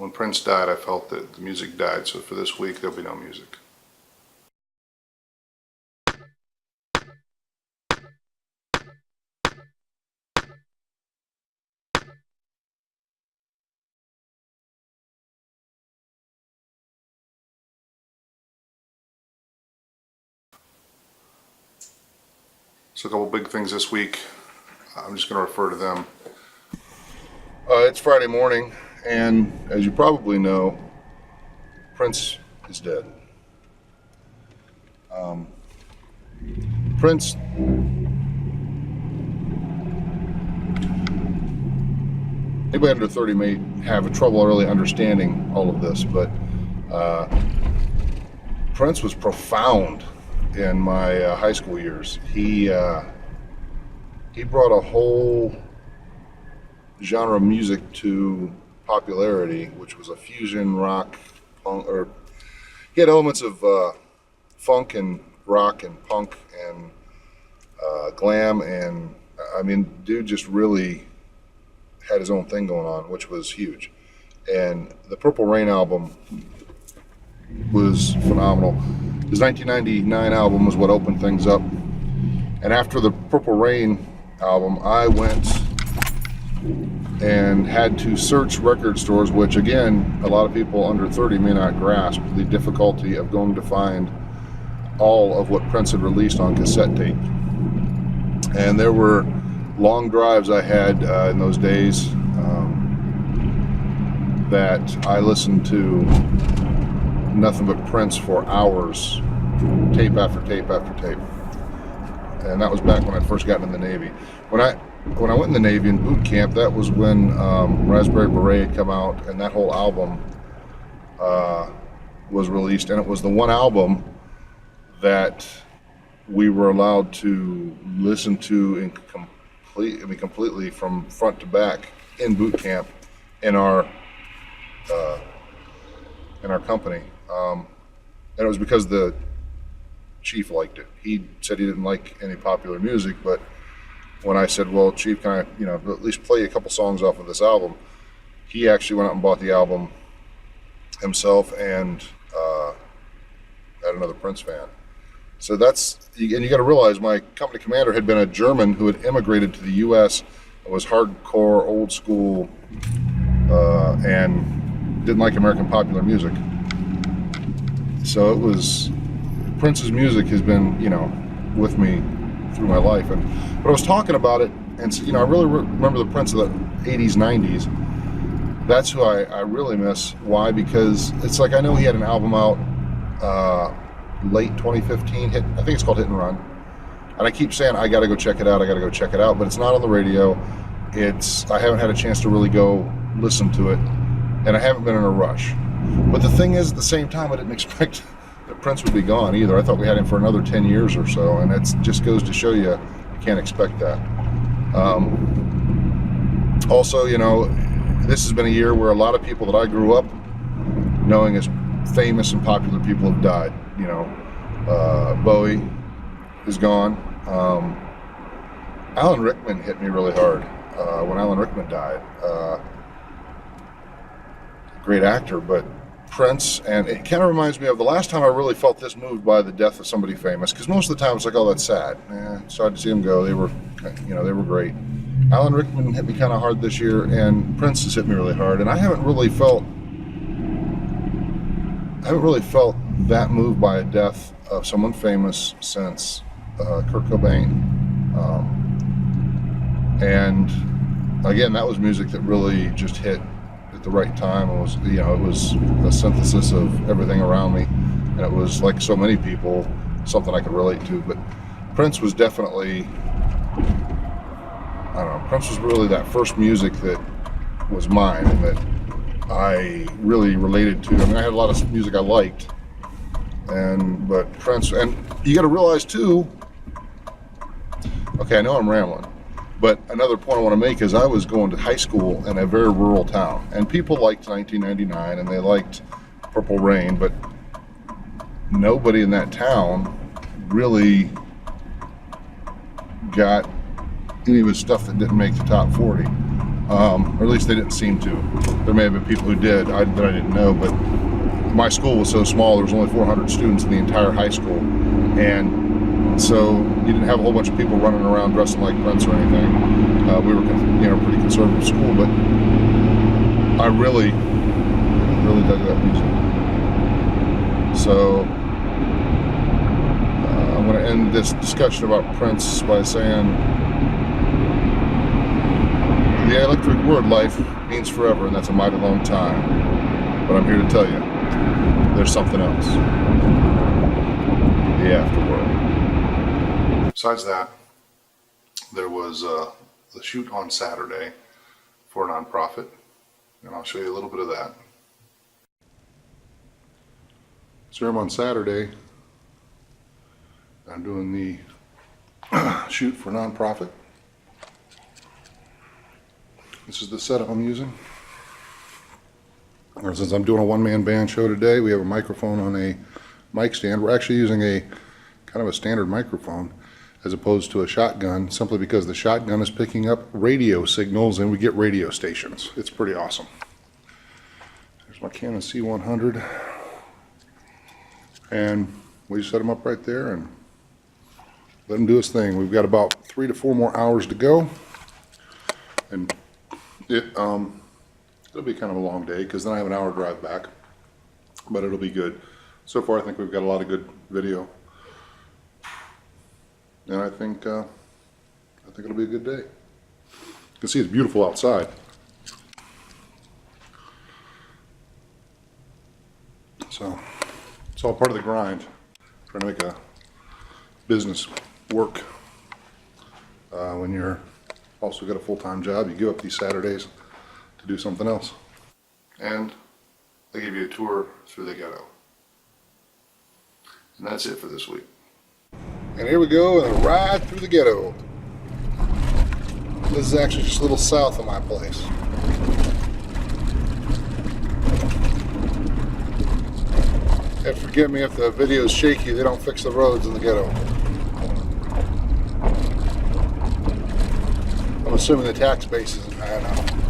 when Prince died, I felt that the music died, so for this week there'll be no music. So a couple big things this week. I'm just going to refer to them. It's Friday morning, and as you probably know, Prince is dead. Prince anybody under 30 may have trouble really understanding all of this, but Prince was profound in my high school years. He brought a whole genre of music to popularity, which was a fusion rock, punk, or he had elements of funk and rock and punk and glam, and I mean, dude just really had his own thing going on, which was huge. And the Purple Rain album was phenomenal. His 1999 album was what opened things up. And after the Purple Rain album, I went and had to search record stores, which again, a lot of people under 30 may not grasp the difficulty of going to find all of what Prince had released on cassette tape. And there were long drives I had in those days that I listened to nothing but Prince for hours, tape after tape after tape. And that was back when I first got in the Navy. When I went in the Navy in boot camp, that was when Raspberry Beret had come out, and that whole album was released. And it was the one album that we were allowed to listen to completely from front to back in boot camp in our company. And it was because the chief liked it. He said he didn't like any popular music, but when I said, well, Chief, can I, at least play a couple songs off of this album, he actually went out and bought the album himself and had another Prince fan. So and you got to realize my company commander had been a German who had immigrated to the U.S. and was hardcore, old school, and didn't like American popular music. So Prince's music has been, with me through my life. But I was talking about it, and I really remember the Prince of the 80s, 90s. That's who I really miss. Why? Because it's like I know he had an album out late 2015. I think it's called Hit and Run. And I keep saying I got to go check it out. But it's not on the radio. I haven't had a chance to really go listen to it, and I haven't been in a rush. But the thing is, at the same time, I didn't expect that Prince would be gone either. I thought we had him for another 10 years or so, and it just goes to show you can't expect that. Also, this has been a year where a lot of people that I grew up knowing as famous and popular people have died. Bowie is gone. Alan Rickman hit me really hard when Alan Rickman died. Great actor, but Prince, and it kind of reminds me of the last time I really felt this moved by the death of somebody famous, because most of the time it's like, oh, that's sad. Sorry to see him go. They were great. Alan Rickman hit me kind of hard this year, and Prince has hit me really hard, and I haven't really felt that moved by a death of someone famous since Kurt Cobain. And again, that was music that really just hit at the right time. It was a synthesis of everything around me, and it was, like so many people, something I could relate to. But Prince was definitely, Prince was really that first music that was mine and that I really related to. I had a lot of music I liked, but Prince, and you got to realize too, okay, I know I'm rambling, but another point I want to make is I was going to high school in a very rural town, and people liked 1999 and they liked Purple Rain, but nobody in that town really got any of his stuff that didn't make the top 40. or at least they didn't seem to. There may have been people who did that I didn't know, but my school was so small, there was only 400 students in the entire high school, and so you didn't have a whole bunch of people running around dressing like Prince or anything. We were, pretty conservative school, but I really dug that music. So I'm going to end this discussion about Prince by saying the electric word life means forever, and that's a mighty long time. But I'm here to tell you, there's something else. The afterword. Besides that, there was the shoot on Saturday for a nonprofit, and I'll show you a little bit of that. So I'm on Saturday. I'm doing the shoot for a nonprofit. This is the setup I'm using. Or since I'm doing a one-man band show today, we have a microphone on a mic stand. We're actually using a kind of a standard microphone as opposed to a shotgun, simply because the shotgun is picking up radio signals and we get radio stations. It's pretty awesome. There's my Canon C100. And we just set him up right there and let him do his thing. We've got about 3 to 4 more hours to go. And it'll be kind of a long day because then I have an hour drive back, but it'll be good. So far, I think we've got a lot of good video, and I think it'll be a good day. You can see it's beautiful outside. So it's all part of the grind, trying to make a business work. When you're also got a full-time job, you give up these Saturdays to do something else. And they give you a tour through the ghetto. And that's it for this week. And here we go, and a ride through the ghetto. This is actually just a little south of my place. And forgive me if the video is shaky, they don't fix the roads in the ghetto. I'm assuming the tax base isn't high enough.